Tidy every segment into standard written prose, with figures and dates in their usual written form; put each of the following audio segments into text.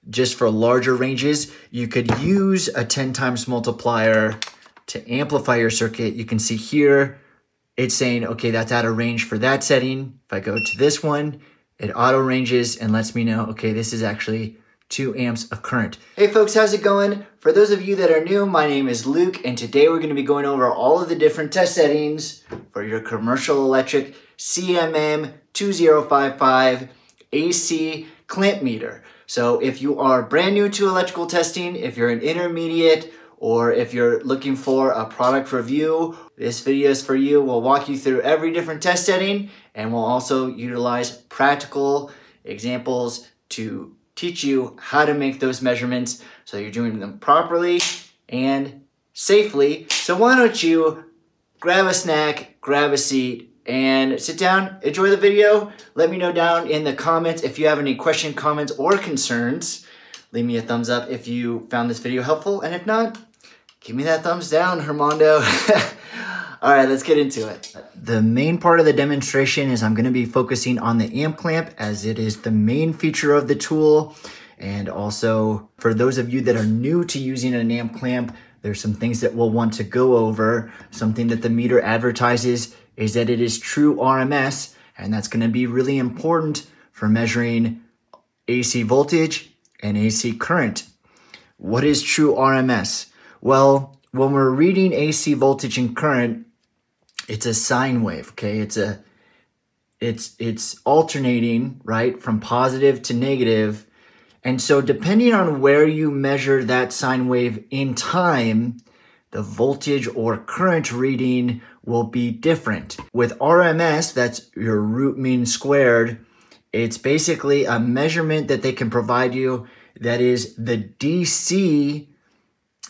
just for larger ranges, you could use a 10 times multiplier to amplify your circuit. You can see here, it's saying, okay, that's out of range for that setting. If I go to this one, it auto ranges and lets me know, okay, this is actually 2 amps of current. Hey folks, how's it going? For those of you that are new, my name is Luke, and today we're gonna be going over all of the different test settings for your commercial electric CMM-2055 AC clamp meter. So if you are brand new to electrical testing, if you're an intermediate, or if you're looking for a product review, this video is for you. We'll walk you through every different test setting, and we'll also utilize practical examples to teach you how to make those measurements so you're doing them properly and safely. So why don't you grab a snack, grab a seat, and sit down, enjoy the video. Let me know down in the comments if you have any questions, comments, or concerns. Leave me a thumbs up if you found this video helpful, and if not, give me that thumbs down, Hermondo. All right, let's get into it. The main part of the demonstration is I'm gonna be focusing on the amp clamp, as it is the main feature of the tool. And also, for those of you that are new to using an amp clamp, there's some things that we'll want to go over. Something that the meter advertises is that it is true RMS, and that's gonna be really important for measuring AC voltage and AC current. What is true RMS? Well, when we're reading AC voltage and current, it's a sine wave, okay? It's alternating, right, from positive to negative. And so depending on where you measure that sine wave in time, the voltage or current reading will be different. With RMS, that's your root mean squared, it's basically a measurement that they can provide you that is the DC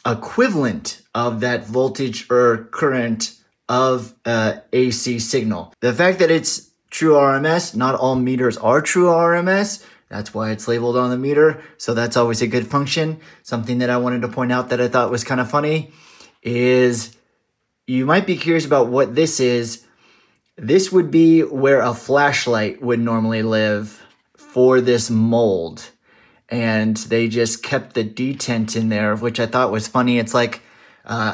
equivalent of that voltage or current of AC signal. The fact that it's true RMS, not all meters are true RMS. That's why it's labeled on the meter. So that's always a good function. Something that I wanted to point out that I thought was kind of funny is you might be curious about what this is. This would be where a flashlight would normally live for this mold. And they just kept the detent in there, which I thought was funny. It's like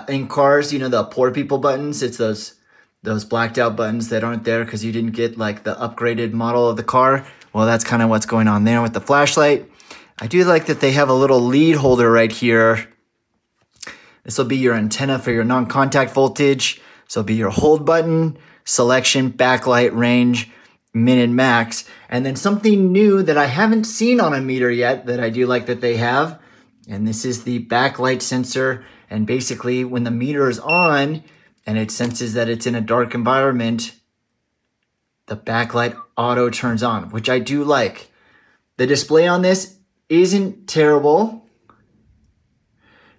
in cars, you know, the poor people buttons. It's those blacked out buttons that aren't there because you didn't get like the upgraded model of the car. Well, that's kind of what's going on there with the flashlight. I do like that they have a little lead holder right here. This will be your antenna for your non-contact voltage. So it'll be your hold button, selection, backlight, range, min and max. And then something new that I haven't seen on a meter yet that I do like that they have. And this is the backlight sensor. And basically when the meter is on and it senses that it's in a dark environment, the backlight auto turns on, which I do like. The display on this isn't terrible.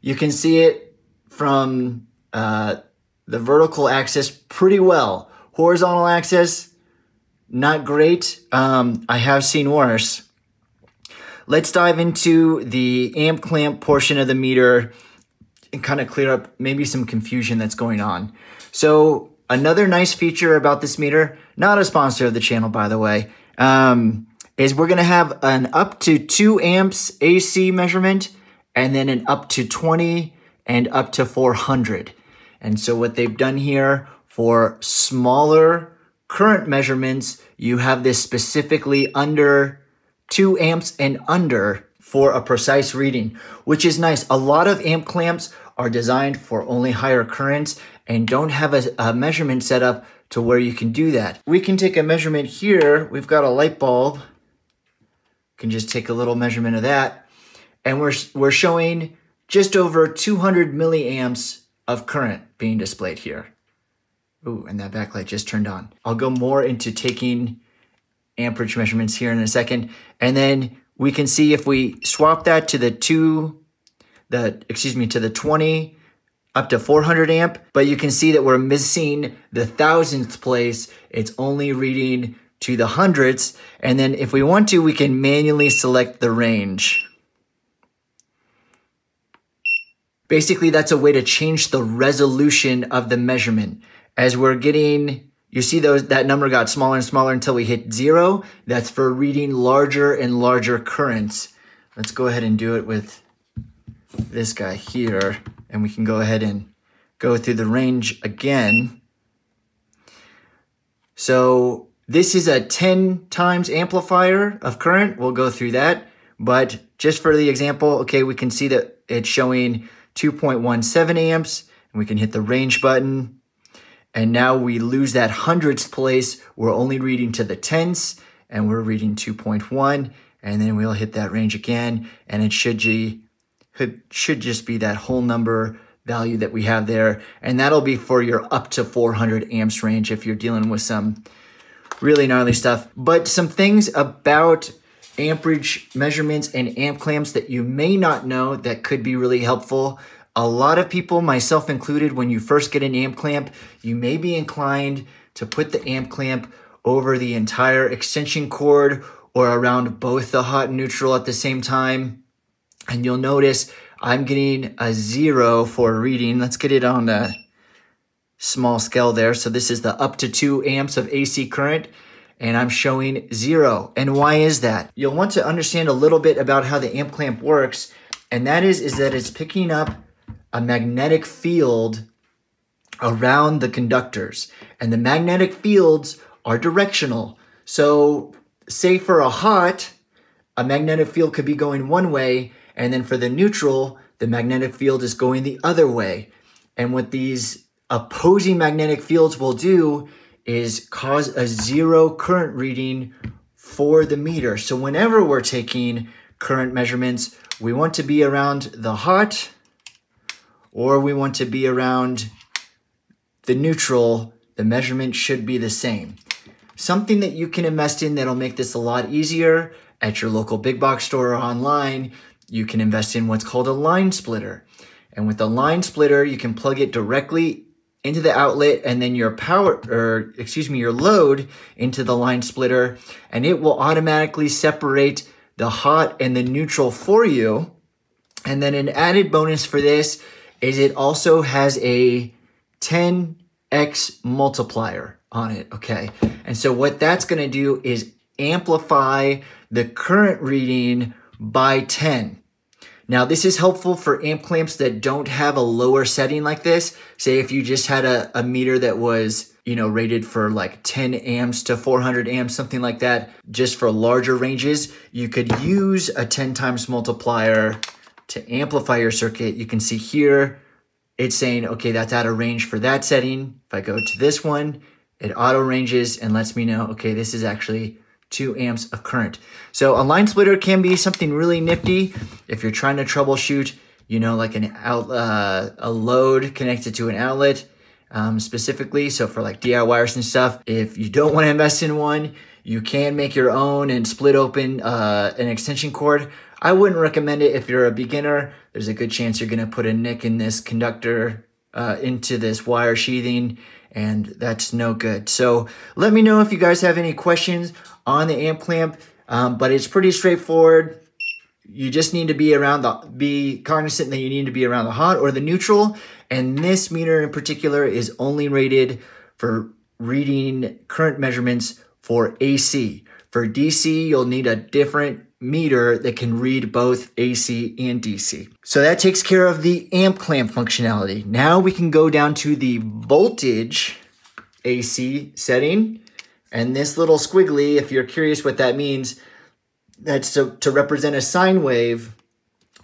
You can see it from the vertical axis pretty well. Horizontal axis, not great. I have seen worse. Let's dive into the amp clamp portion of the meter and kind of clear up maybe some confusion that's going on. So another nice feature about this meter, not a sponsor of the channel, by the way, is we're gonna have an up to 2 amps AC measurement and then an up to 20 and up to 400. And so what they've done here for smaller current measurements, you have this specifically under 2 amps and under for a precise reading, which is nice. A lot of amp clamps are designed for only higher currents and don't have a measurement set up to where you can do that. We can take a measurement here. We've got a light bulb. Can just take a little measurement of that. And we're showing just over 200 milliamps of current being displayed here. Ooh, and that backlight just turned on. I'll go more into taking amperage measurements here in a second. And then we can see if we swap that to the 20 up to 400 amp, but you can see that we're missing the thousandth place. It's only reading to the hundredths. And then if we want to, we can manually select the range. Basically, that's a way to change the resolution of the measurement. As we're getting, you see that number got smaller and smaller until we hit 0. That's for reading larger and larger currents. let's go ahead and do it with this guy here, and we can go ahead and go through the range again. So this is a 10 times amplifier of current. We'll go through that, but just for the example, okay, we can see that it's showing 2.17 amps, and we can hit the range button. And now we lose that hundredths place. We're only reading to the tenths, and we're reading 2.1, and then we'll hit that range again, and it should just be that whole number value that we have there, and that'll be for your up to 400 amps range if you're dealing with some really gnarly stuff. But some things about amperage measurements and amp clamps that you may not know that could be really helpful. A lot of people, myself included, when you first get an amp clamp, you may be inclined to put the amp clamp over the entire extension cord or around both the hot and neutral at the same time. And you'll notice I'm getting a 0 for reading. Let's get it on a small scale there. So this is the up to 2 amps of AC current, and I'm showing 0. And why is that? You'll want to understand a little bit about how the amp clamp works, and that is that it's picking up a magnetic field around the conductors, and the magnetic fields are directional. So say for a hot, a magnetic field could be going one way, and then for the neutral, the magnetic field is going the other way. And what these opposing magnetic fields will do is cause a 0 current reading for the meter. So whenever we're taking current measurements, we want to be around the hot, or we want to be around the neutral. The measurement should be the same. Something that you can invest in that'll make this a lot easier at your local big box store or online, you can invest in what's called a line splitter. And with the line splitter, you can plug it directly into the outlet, and then your your load into the line splitter, and it will automatically separate the hot and the neutral for you. And then an added bonus for this is it also has a 10x multiplier on it, okay? And so what that's gonna do is amplify the current reading by 10. Now, this is helpful for amp clamps that don't have a lower setting like this. Say if you just had a meter that was, rated for like 10 amps to 400 amps, something like that, just for larger ranges, you could use a 10 times multiplier to amplify your circuit. You can see here, it's saying, okay, that's out of range for that setting. If I go to this one, it auto ranges and lets me know, okay, this is actually 2 amps of current. So a line splitter can be something really nifty if you're trying to troubleshoot, like a load connected to an outlet specifically. So for like DIYers and stuff, if you don't want to invest in one, you can make your own and split open an extension cord. I wouldn't recommend it if you're a beginner. There's a good chance you're going to put a nick in this conductor into this wire sheathing, and that's no good. So let me know if you guys have any questions on the amp clamp, but it's pretty straightforward. You just need to be cognizant that you need to be around the hot or the neutral, and this meter in particular is only rated for reading current measurements for AC. For DC, you'll need a different meter that can read both AC and DC. So that takes care of the amp clamp functionality. Now we can go down to the voltage AC setting. And this little squiggly, if you're curious what that means, that's to represent a sine wave,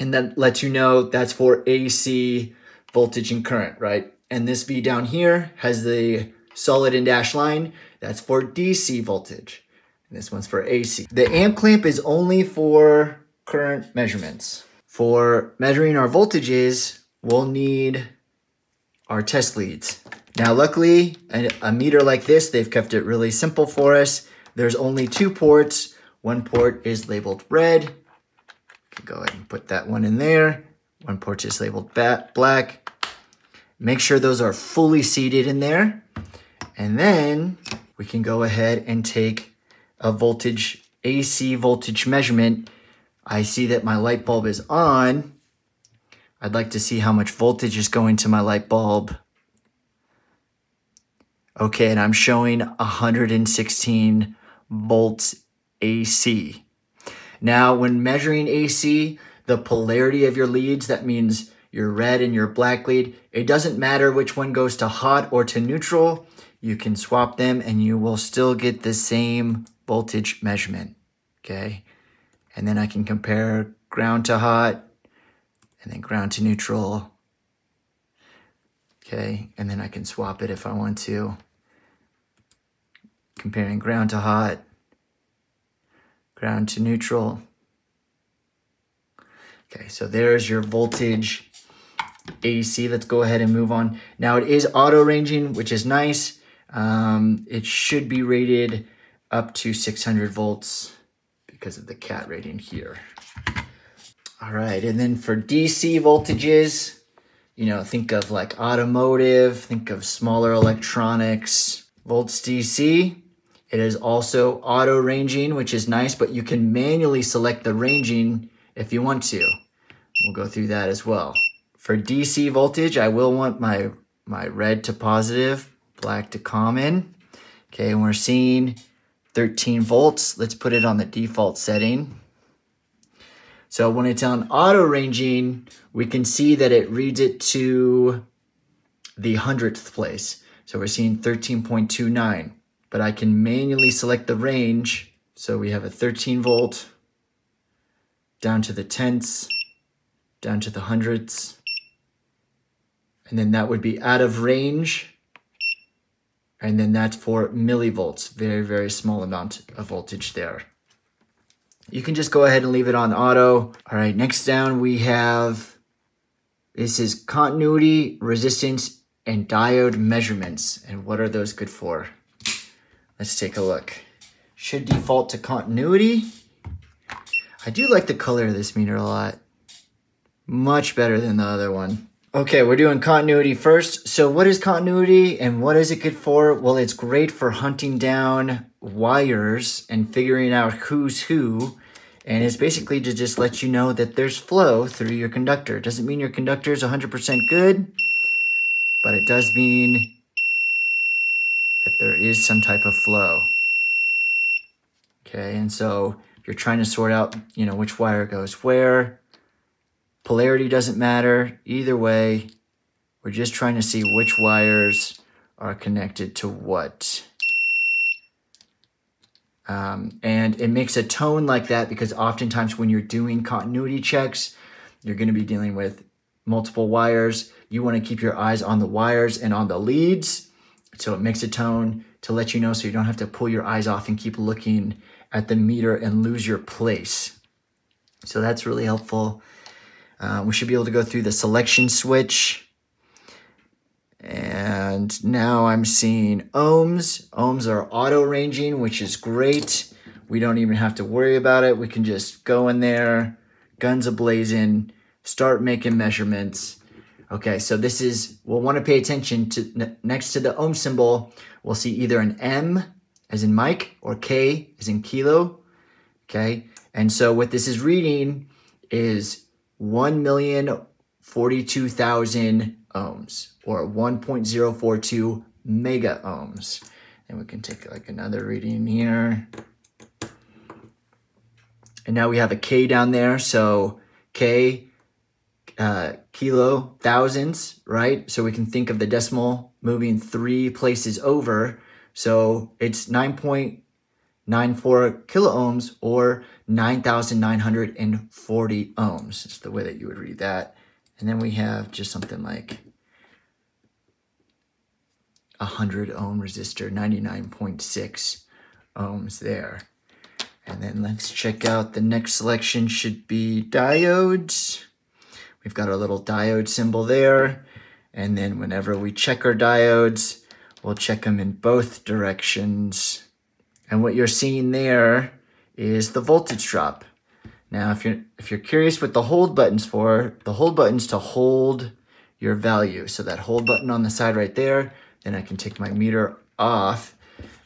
and that lets you know that's for AC voltage and current, right? And this V down here has the solid and dashed line. That's for DC voltage. And this one's for AC. The amp clamp is only for current measurements. For measuring our voltages, we'll need our test leads. Now, luckily, a meter like this, they've kept it really simple for us. There's only 2 ports. One port is labeled red. You can go ahead and put that one in there. One port is labeled black. Make sure those are fully seated in there. And then we can go ahead and take a AC voltage measurement. I see that my light bulb is on. I'd like to see how much voltage is going to my light bulb. Okay, and I'm showing 116 volts AC. Now, when measuring AC, the polarity of your leads, that means your red and your black lead, it doesn't matter which one goes to hot or to neutral. You can swap them and you will still get the same voltage measurement, okay? And then I can compare ground to hot and then ground to neutral, okay? And then I can swap it if I want to. Comparing ground to hot, ground to neutral. Okay, so there's your voltage AC. Let's go ahead and move on. Now it is auto ranging, which is nice. It should be rated up to 600 volts because of the cat rating here. All right, and then for DC voltages, you know, think of like automotive, think of smaller electronics. Volts DC, it is also auto ranging, which is nice, but you can manually select the ranging if you want to. We'll go through that as well. For DC voltage, I will want my red to positive, black to common. Okay, and we're seeing 13 volts. Let's put it on the default setting. So when it's on auto ranging, we can see that it reads it to the 100th place. So we're seeing 13.29, but I can manually select the range. So we have a 13 volt, down to the tenths, down to the hundredths. And then that would be out of range. And then that's for millivolts, very, very small amount of voltage there. You can just go ahead and leave it on auto. All right, next down we have, this is continuity, resistance, and diode measurements. And what are those good for? Let's take a look. Should default to continuity. I do like the color of this meter a lot. Much better than the other one. Okay, we're doing continuity first. So what is continuity and what is it good for? Well, it's great for hunting down wires and figuring out who's who. And it's basically to just let you know that there's flow through your conductor. It doesn't mean your conductor is 100% good, but it does mean that there is some type of flow. Okay, and so if you're trying to sort out, you know, which wire goes where, polarity doesn't matter. Either way, we're just trying to see which wires are connected to what. And it makes a tone like that because oftentimes when you're doing continuity checks, you're going to be dealing with multiple wires. You want to keep your eyes on the wires and on the leads. So it makes a tone to let you know so you don't have to pull your eyes off and keep looking at the meter and lose your place. So that's really helpful. We should be able to go through the selection switch. And now I'm seeing ohms. Ohms are auto ranging, which is great. We don't even have to worry about it. We can just go in there, guns a-blazing, start making measurements. Okay, so this is, we'll want to pay attention to, next to the ohm symbol, we'll see either an M as in Mike or K as in kilo. Okay, and so what this is reading is 1,042,000 ohms, or 1.042 mega ohms. And we can take like another reading here. And now we have a K down there. So K, kilo, thousands, right? So we can think of the decimal moving 3 places over. So it's 9.94 kilo ohms or 9,940 ohms. It's the way that you would read that. And then we have just something like 100 ohm resistor, 99.6 ohms there. And then let's check out the next selection should be diodes. We've got our little diode symbol there. And then whenever we check our diodes, we'll check them in both directions. And what you're seeing there is the voltage drop. Now, if you're curious what the hold button's for, the hold button's to hold your value. So that hold button on the side right there, then I can take my meter off.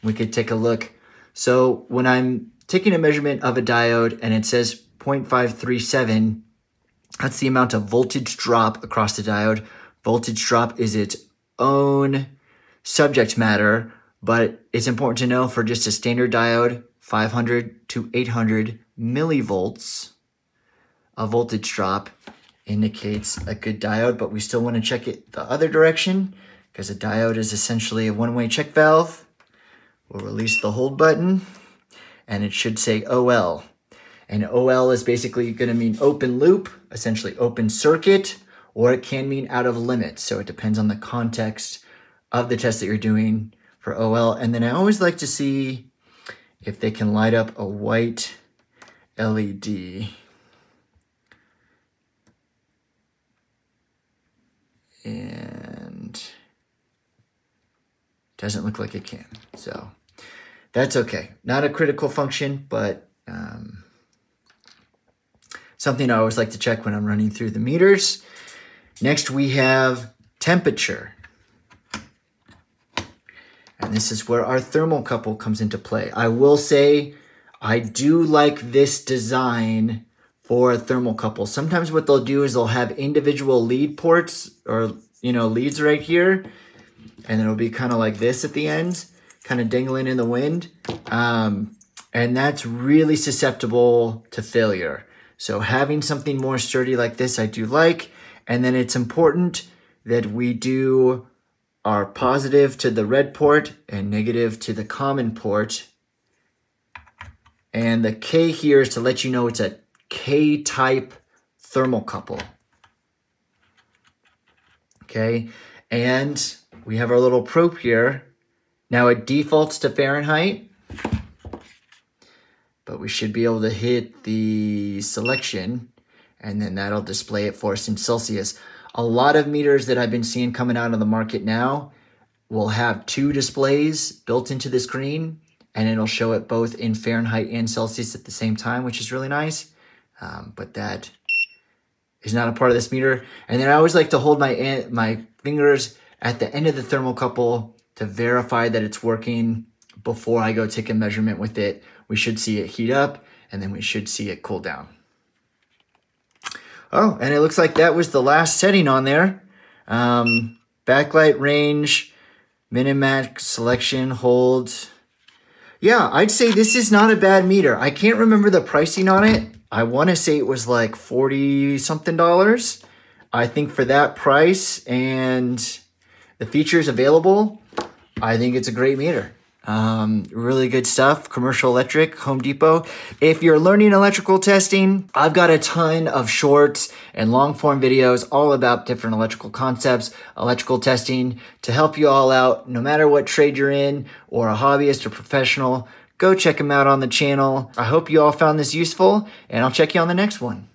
We could take a look. So when I'm taking a measurement of a diode and it says 0.537, that's the amount of voltage drop across the diode. Voltage drop is its own subject matter, but it's important to know for just a standard diode, 500 to 800 millivolts. A voltage drop indicates a good diode, but we still want to check it the other direction because a diode is essentially a one-way check valve. We'll release the hold button and it should say OL. And OL is basically going to mean open loop, essentially open circuit, or it can mean out of limit. So it depends on the context of the test that you're doing for OL. And then I always like to see if they can light up a white LED. And doesn't look like it can. So that's okay. Not a critical function, but something I always like to check when I'm running through the meters. Next, we have temperature. And this is where our thermocouple comes into play. I will say I do like this design for a thermocouple. Sometimes what they'll do is they'll have individual lead ports or, leads right here. And it'll be kind of like this at the end, kind of dangling in the wind. And that's really susceptible to failure. So having something more sturdy like this, I do like. And then it's important that we do our positive to the red port and negative to the common port. And the K here is to let you know it's a K-type thermocouple. Okay, and we have our little probe here. Now it defaults to Fahrenheit, but we should be able to hit the selection and then that'll display it for us in Celsius. A lot of meters that I've been seeing coming out of the market now will have two displays built into the screen and it'll show it both in Fahrenheit and Celsius at the same time, which is really nice. But that is not a part of this meter. And then I always like to hold my fingers at the end of the thermocouple to verify that it's working before I go take a measurement with it. We should see it heat up and then we should see it cool down. Oh, and it looks like that was the last setting on there. Backlight range, min-max selection, hold. Yeah, I'd say this is not a bad meter. I can't remember the pricing on it. I want to say it was like $40-something. I think for that price and the features available, I think it's a great meter. Really good stuff. Commercial Electric, Home Depot. If you're learning electrical testing, I've got a ton of shorts and long form videos all about different electrical concepts, electrical testing to help you all out, no matter what trade you're in or a hobbyist or professional. Go check them out on the channel. I hope you all found this useful and I'll check you on the next one.